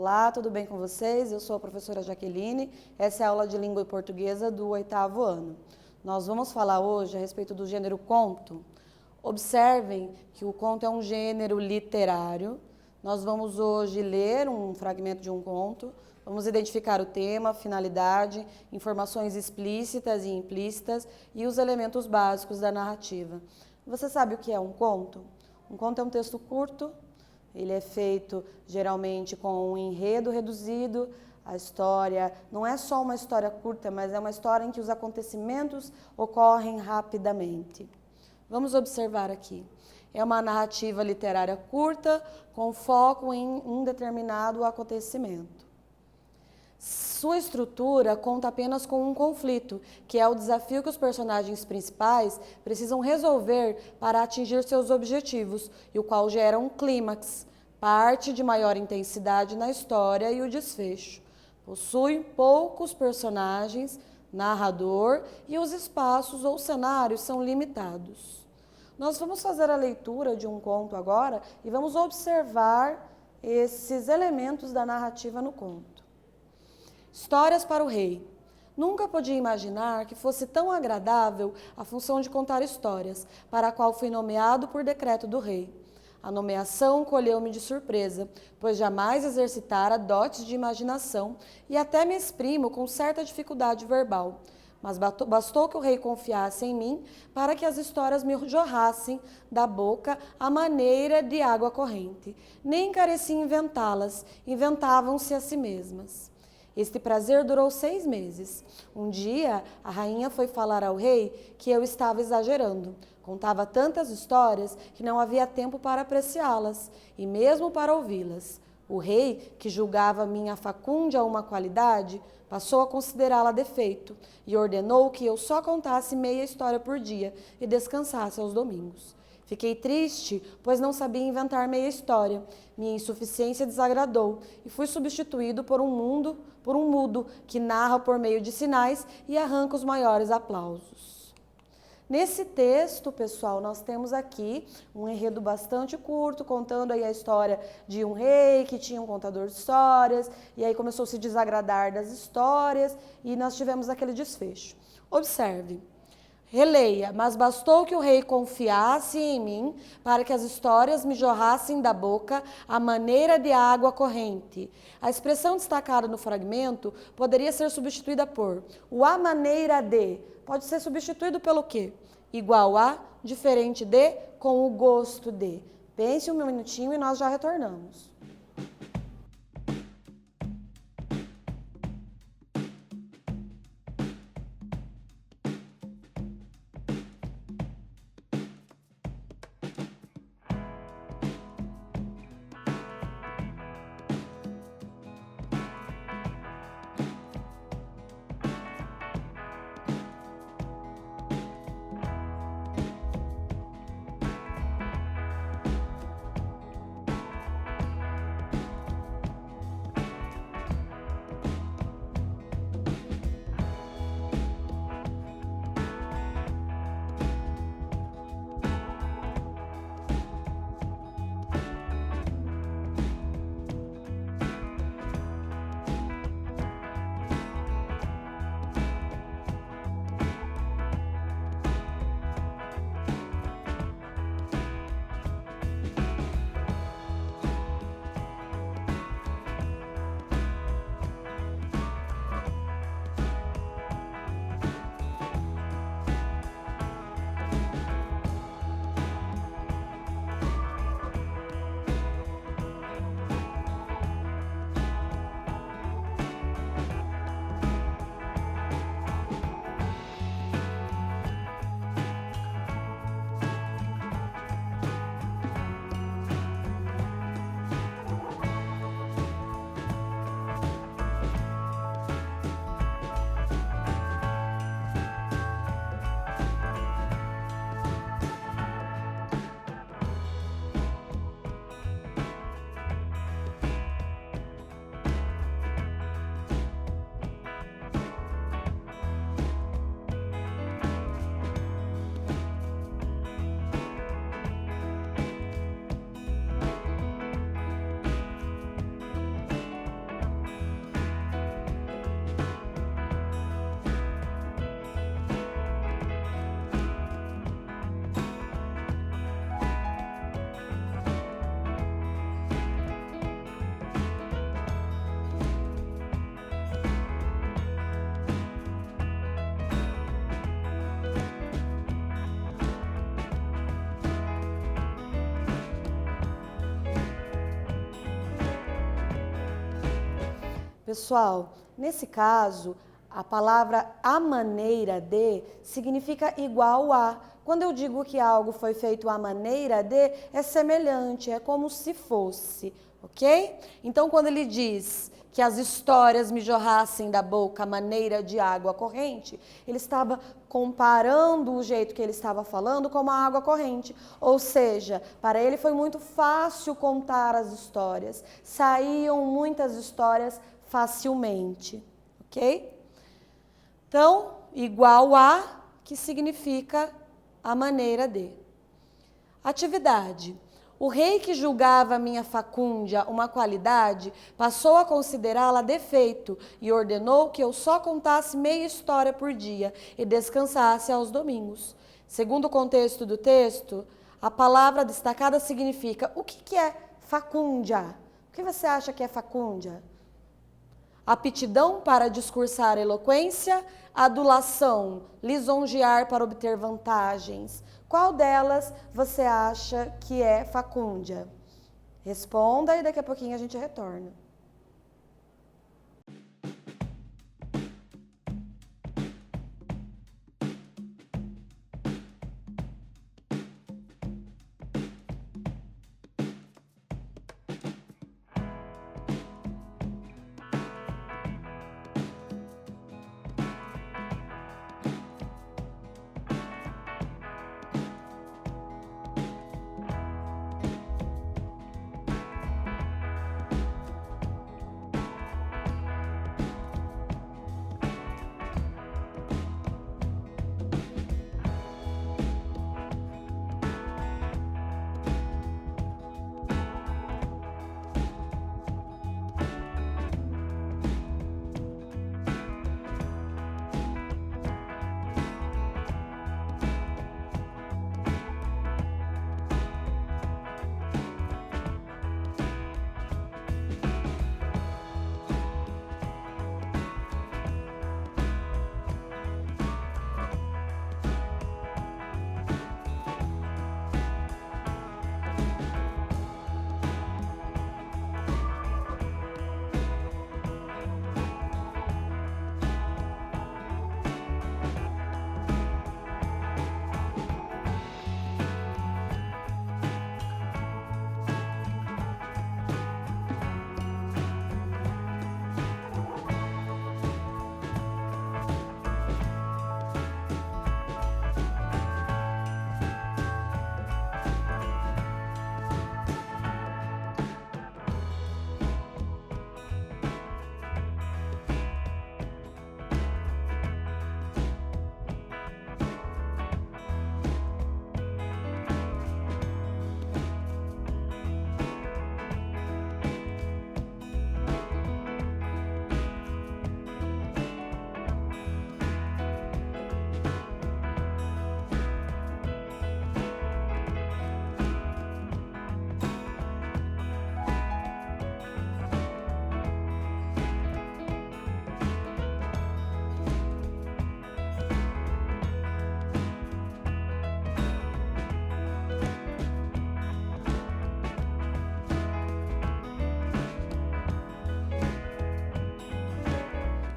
Olá, tudo bem com vocês? Eu sou a professora Jaqueline, essa é a aula de língua e portuguesa do 8º ano. Nós vamos falar hoje a respeito do gênero conto. Observem que o conto é um gênero literário. Nós vamos hoje ler um fragmento de um conto, vamos identificar o tema, finalidade, informações explícitas e implícitas e os elementos básicos da narrativa. Você sabe o que é um conto? Um conto é um texto curto. Ele é feito geralmente com um enredo reduzido. A história não é só uma história curta, mas é uma história em que os acontecimentos ocorrem rapidamente. Vamos observar aqui. É uma narrativa literária curta, com foco em um determinado acontecimento. Sua estrutura conta apenas com um conflito, que é o desafio que os personagens principais precisam resolver para atingir seus objetivos, e o qual gera um clímax, parte de maior intensidade na história e o desfecho. Possui poucos personagens, narrador, e os espaços ou cenários são limitados. Nós vamos fazer a leitura de um conto agora e vamos observar esses elementos da narrativa no conto. Histórias para o rei. Nunca podia imaginar que fosse tão agradável a função de contar histórias, para a qual fui nomeado por decreto do rei. A nomeação colheu-me de surpresa, pois jamais exercitara dotes de imaginação e até me exprimo com certa dificuldade verbal. Mas bastou que o rei confiasse em mim para que as histórias me jorrassem da boca à maneira de água corrente. Nem careci inventá-las, inventavam-se a si mesmas. Este prazer durou 6 meses. Um dia, a rainha foi falar ao rei que eu estava exagerando. Contava tantas histórias que não havia tempo para apreciá-las e mesmo para ouvi-las. O rei, que julgava minha facúndia uma qualidade, passou a considerá-la defeito e ordenou que eu só contasse meia história por dia e descansasse aos domingos. Fiquei triste, pois não sabia inventar meia história. Minha insuficiência desagradou e fui substituído por um mudo que narra por meio de sinais e arranca os maiores aplausos. Nesse texto, pessoal, nós temos aqui um enredo bastante curto, contando aí a história de um rei que tinha um contador de histórias, e aí começou a se desagradar das histórias, e nós tivemos aquele desfecho. Observe. Releia, mas bastou que o rei confiasse em mim para que as histórias me jorrassem da boca à maneira de água corrente. A expressão destacada no fragmento poderia ser substituída por o à maneira de. Pode ser substituído pelo quê? Igual a, diferente de, com o gosto de. Pense um minutinho e nós já retornamos. Pessoal, nesse caso, a palavra a maneira de significa igual a. Quando eu digo que algo foi feito à maneira de, é semelhante, é como se fosse, ok? Então, quando ele diz que as histórias me jorrassem da boca à maneira de água corrente, ele estava comparando o jeito que ele estava falando com a água corrente. Ou seja, para ele foi muito fácil contar as histórias, saíam muitas histórias facilmente, ok? Então, igual a, que significa a maneira de. Atividade. O rei que julgava a minha facúndia uma qualidade, passou a considerá-la defeito e ordenou que eu só contasse meia história por dia e descansasse aos domingos. Segundo o contexto do texto, a palavra destacada significa: o que é facúndia? O que você acha que é facúndia? Aptidão para discursar eloquência, adulação, lisonjear para obter vantagens. Qual delas você acha que é facúndia? Responda e daqui a pouquinho a gente retorna.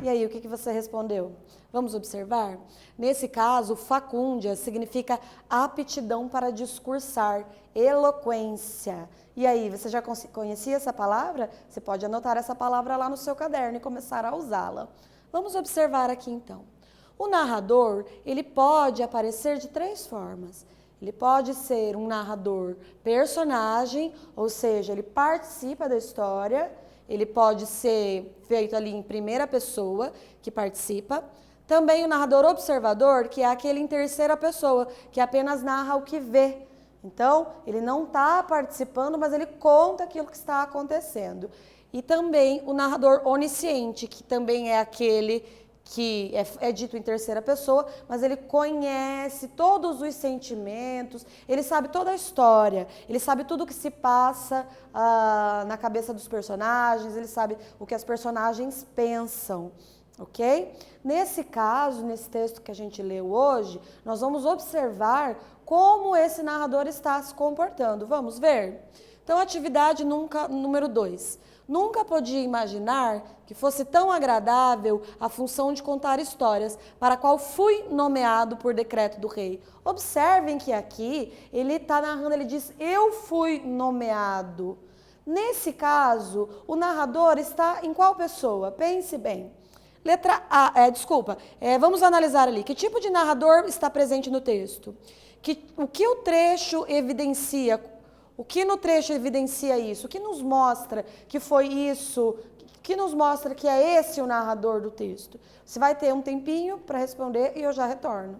E aí, o que você respondeu? Vamos observar? Nesse caso, facúndia significa aptidão para discursar, eloquência. E aí, você já conhecia essa palavra? Você pode anotar essa palavra lá no seu caderno e começar a usá-la. Vamos observar aqui então. O narrador, ele pode aparecer de 3 formas. Ele pode ser um narrador personagem, ou seja, ele participa da história. Ele pode ser feito ali em primeira pessoa, que participa. Também o narrador observador, que é aquele em terceira pessoa, que apenas narra o que vê. Então, ele não está participando, mas ele conta aquilo que está acontecendo. E também o narrador onisciente, que também é aquele que é dito em terceira pessoa, mas ele conhece todos os sentimentos, ele sabe toda a história, ele sabe tudo o que se passa na cabeça dos personagens, ele sabe o que as personagens pensam, ok? Nesse caso, nesse texto que a gente leu hoje, nós vamos observar como esse narrador está se comportando. Vamos ver? Então, atividade número 2. Nunca podia imaginar que fosse tão agradável a função de contar histórias, para a qual fui nomeado por decreto do rei. Observem que aqui ele está narrando, ele diz, eu fui nomeado. Nesse caso, o narrador está em qual pessoa? Pense bem. Letra A, vamos analisar ali. Que tipo de narrador está presente no texto? O que o trecho evidencia? O que no trecho evidencia isso? O que nos mostra que foi isso? O que nos mostra que é esse o narrador do texto? Você vai ter um tempinho para responder e eu já retorno.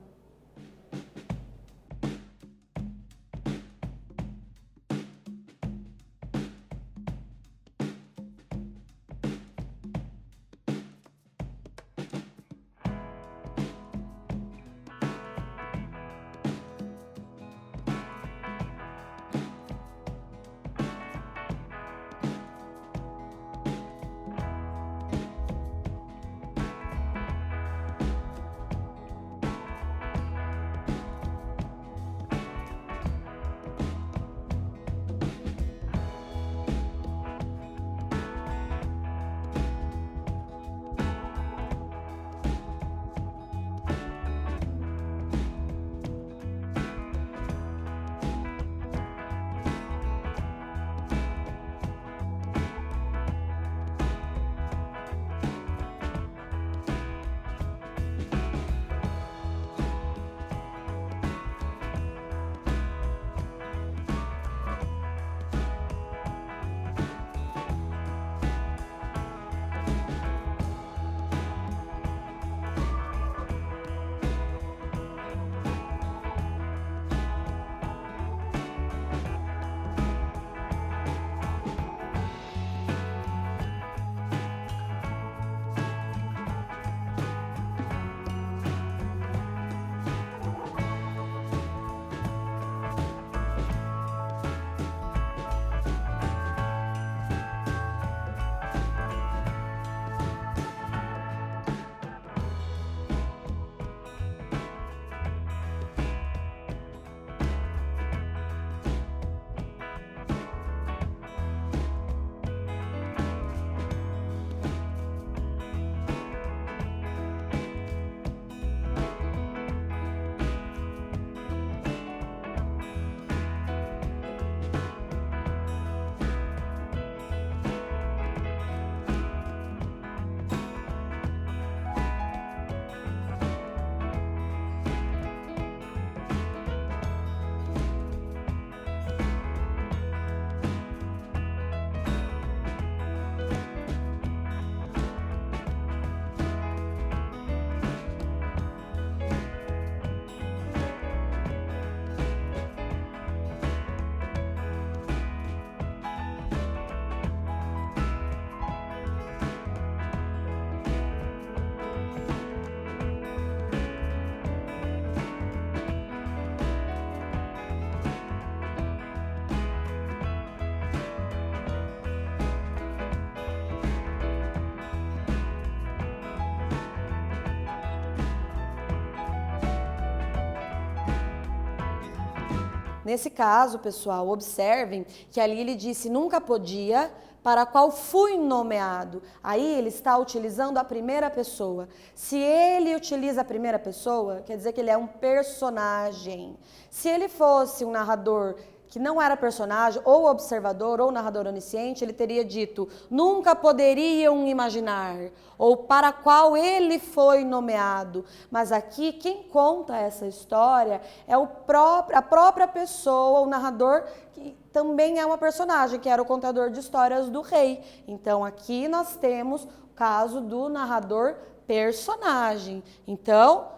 Nesse caso, pessoal, observem que ali ele disse nunca podia, para a qual fui nomeado. Aí ele está utilizando a primeira pessoa. Se ele utiliza a primeira pessoa, quer dizer que ele é um personagem. Se ele fosse um narrador que não era personagem, ou observador, ou narrador onisciente, ele teria dito, nunca poderiam imaginar, ou para qual ele foi nomeado. Mas aqui, quem conta essa história é a própria pessoa, o narrador, que também é uma personagem, que era o contador de histórias do rei. Então, aqui nós temos o caso do narrador personagem. Então,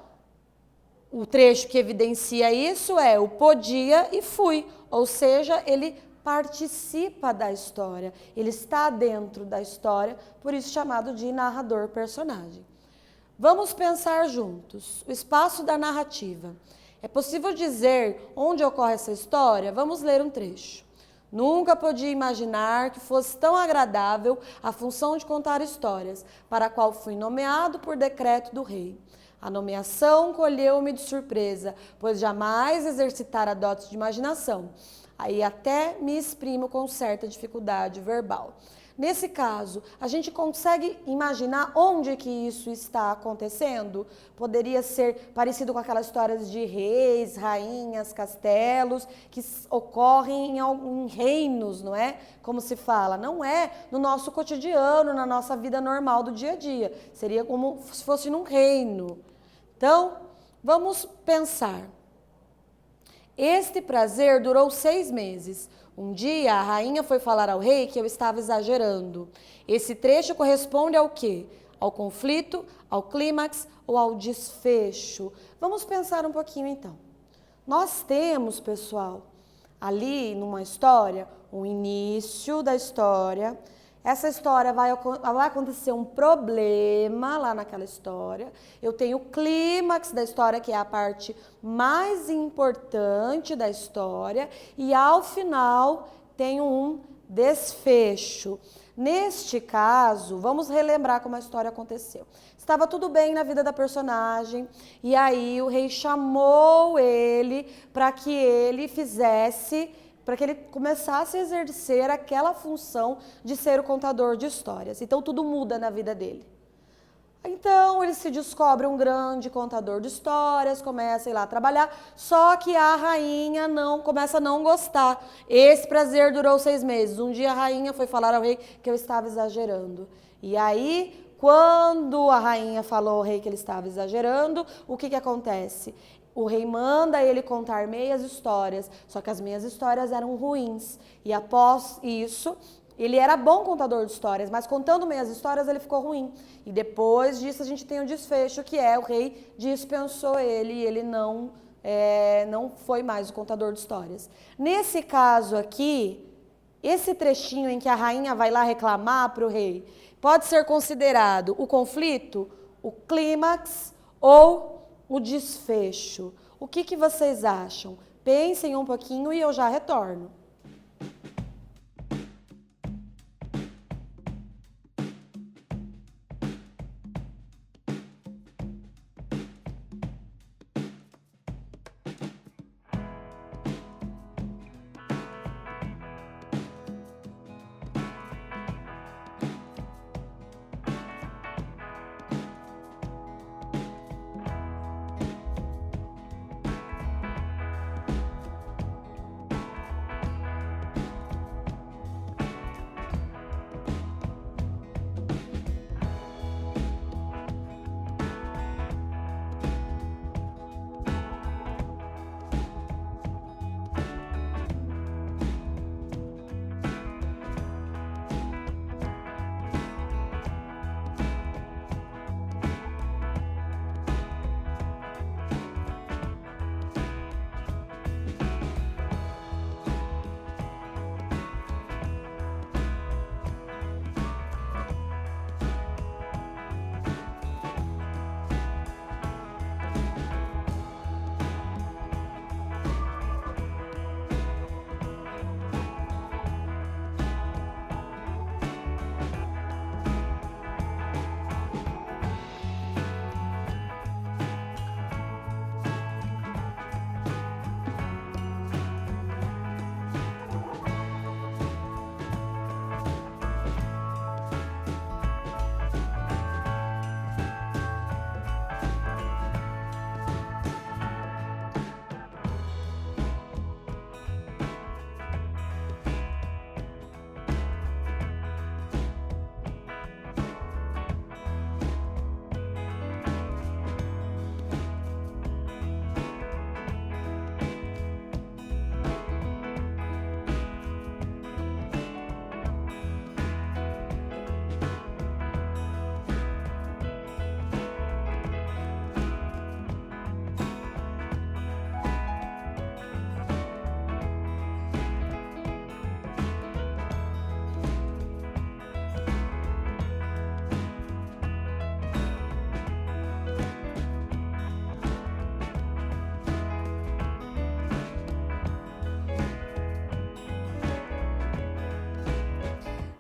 o trecho que evidencia isso é o podia e fui, ou seja, ele participa da história, ele está dentro da história, por isso chamado de narrador personagem. Vamos pensar juntos, o espaço da narrativa. É possível dizer onde ocorre essa história? Vamos ler um trecho. Nunca podia imaginar que fosse tão agradável a função de contar histórias, para a qual fui nomeado por decreto do rei. A nomeação colheu-me de surpresa, pois jamais exercitara dotes de imaginação. Aí até me exprimo com certa dificuldade verbal. Nesse caso, a gente consegue imaginar onde que isso está acontecendo? Poderia ser parecido com aquelas histórias de reis, rainhas, castelos, que ocorrem em reinos, não é? Como se fala, não é no nosso cotidiano, na nossa vida normal do dia a dia. Seria como se fosse num reino. Então, vamos pensar. Este prazer durou 6 meses. Um dia, a rainha foi falar ao rei que eu estava exagerando. Esse trecho corresponde ao quê? Ao conflito, ao clímax ou ao desfecho? Vamos pensar um pouquinho então. Nós temos, pessoal, ali numa história, o início da história. Essa história vai acontecer um problema lá naquela história. Eu tenho o clímax da história, que é a parte mais importante da história. E ao final, tenho um desfecho. Neste caso, vamos relembrar como a história aconteceu. Estava tudo bem na vida da personagem. E aí o rei chamou ele para que ele fizesse... para que ele começasse a exercer aquela função de ser o contador de histórias. Então, tudo muda na vida dele. Então, ele se descobre um grande contador de histórias, começa a ir lá trabalhar, só que a rainha começa a não gostar. Esse prazer durou 6 meses. Um dia a rainha foi falar ao rei que eu estava exagerando. E aí, quando a rainha falou ao rei que ele estava exagerando, o que acontece? O rei manda ele contar meias histórias, só que as meias histórias eram ruins. E após isso, ele era bom contador de histórias, mas contando meias histórias ele ficou ruim. E depois disso a gente tem o desfecho, que é o rei dispensou ele e ele não foi mais o contador de histórias. Nesse caso aqui, esse trechinho em que a rainha vai lá reclamar para o rei, pode ser considerado o conflito, o clímax ou o desfecho. O que vocês acham? Pensem um pouquinho e eu já retorno.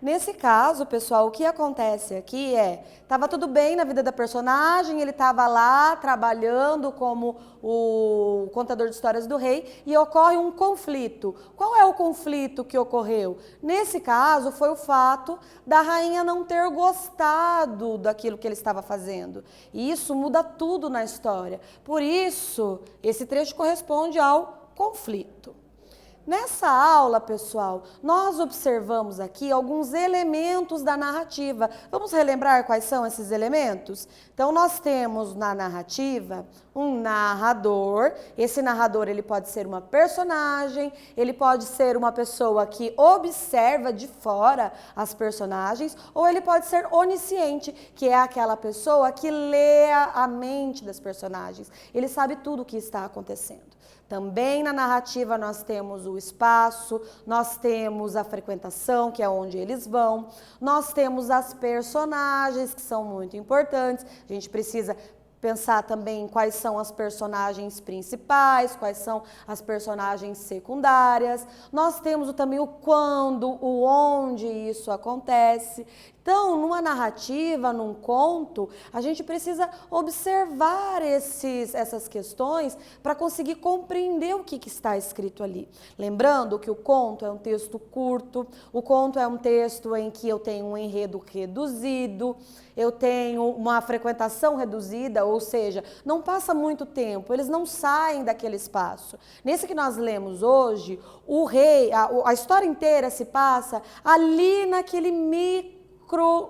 Nesse caso, pessoal, o que acontece aqui estava tudo bem na vida da personagem, ele estava lá trabalhando como o contador de histórias do rei e ocorre um conflito. Qual é o conflito que ocorreu? Nesse caso, foi o fato da rainha não ter gostado daquilo que ele estava fazendo. E isso muda tudo na história. Por isso, esse trecho corresponde ao conflito. Nessa aula, pessoal, nós observamos aqui alguns elementos da narrativa. Vamos relembrar quais são esses elementos? Então, nós temos na narrativa um narrador. Esse narrador, ele pode ser uma personagem, ele pode ser uma pessoa que observa de fora as personagens, ou ele pode ser onisciente, que é aquela pessoa que lê a mente das personagens. Ele sabe tudo o que está acontecendo. Também na narrativa nós temos o espaço, nós temos a frequentação, que é onde eles vão, nós temos as personagens, que são muito importantes. A gente precisa pensar também em quais são as personagens principais, quais são as personagens secundárias. Nós temos também o quando, o onde isso acontece. Então, numa narrativa, num conto, a gente precisa observar essas questões para conseguir compreender o que está escrito ali. Lembrando que o conto é um texto curto, o conto é um texto em que eu tenho um enredo reduzido, eu tenho uma frequentação reduzida, ou seja, não passa muito tempo, eles não saem daquele espaço. Nesse que nós lemos hoje, o rei, a história inteira se passa ali naquele micro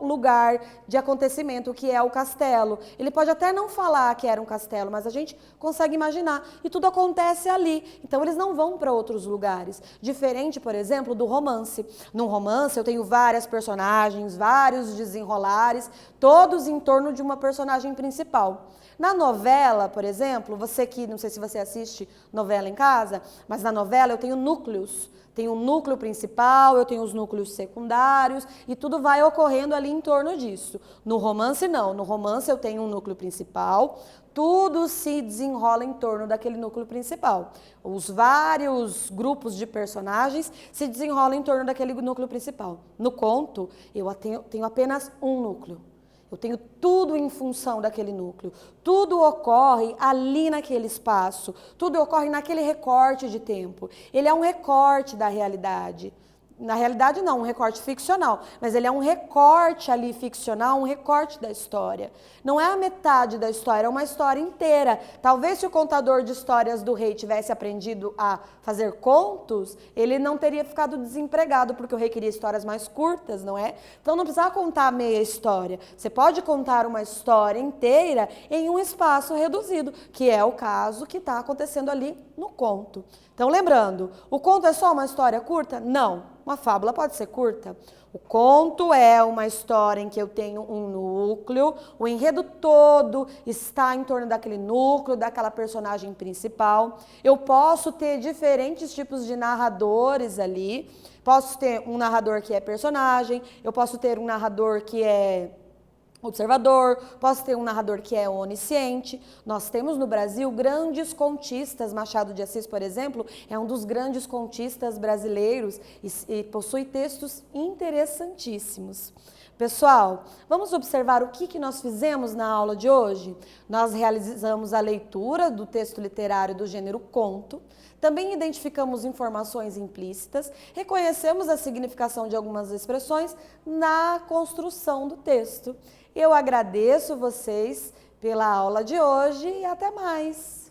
lugar de acontecimento que é o castelo. Ele pode até não falar que era um castelo, mas a gente consegue imaginar e tudo acontece ali. Então eles não vão para outros lugares. Diferente, por exemplo, do romance. No romance eu tenho várias personagens, vários desenrolares, todos em torno de uma personagem principal. Na novela, por exemplo, você que, não sei se você assiste novela em casa, mas na novela eu tenho núcleos. Tem um núcleo principal, eu tenho os núcleos secundários e tudo vai ocorrendo ali em torno disso. No romance, não. No romance eu tenho um núcleo principal, tudo se desenrola em torno daquele núcleo principal. Os vários grupos de personagens se desenrolam em torno daquele núcleo principal. No conto, eu tenho apenas um núcleo. Eu tenho tudo em função daquele núcleo, tudo ocorre ali naquele espaço, tudo ocorre naquele recorte de tempo. Ele é um recorte da realidade. Na realidade não, um recorte ficcional, mas ele é um recorte ali ficcional, um recorte da história. Não é a metade da história, é uma história inteira. Talvez se o contador de histórias do rei tivesse aprendido a fazer contos, ele não teria ficado desempregado, porque o rei queria histórias mais curtas, não é? Então não precisa contar meia história. Você pode contar uma história inteira em um espaço reduzido, que é o caso que está acontecendo ali no conto. Então lembrando, o conto é só uma história curta? Não. Uma fábula pode ser curta. O conto é uma história em que eu tenho um núcleo, o enredo todo está em torno daquele núcleo, daquela personagem principal. Eu posso ter diferentes tipos de narradores ali. Posso ter um narrador que é personagem, eu posso ter um narrador que é observador, posso ter um narrador que é onisciente. Nós temos no Brasil grandes contistas. Machado de Assis, por exemplo, é um dos grandes contistas brasileiros e possui textos interessantíssimos. Pessoal, vamos observar o que nós fizemos na aula de hoje? Nós realizamos a leitura do texto literário do gênero conto, também identificamos informações implícitas, reconhecemos a significação de algumas expressões na construção do texto. Eu agradeço vocês pela aula de hoje e até mais!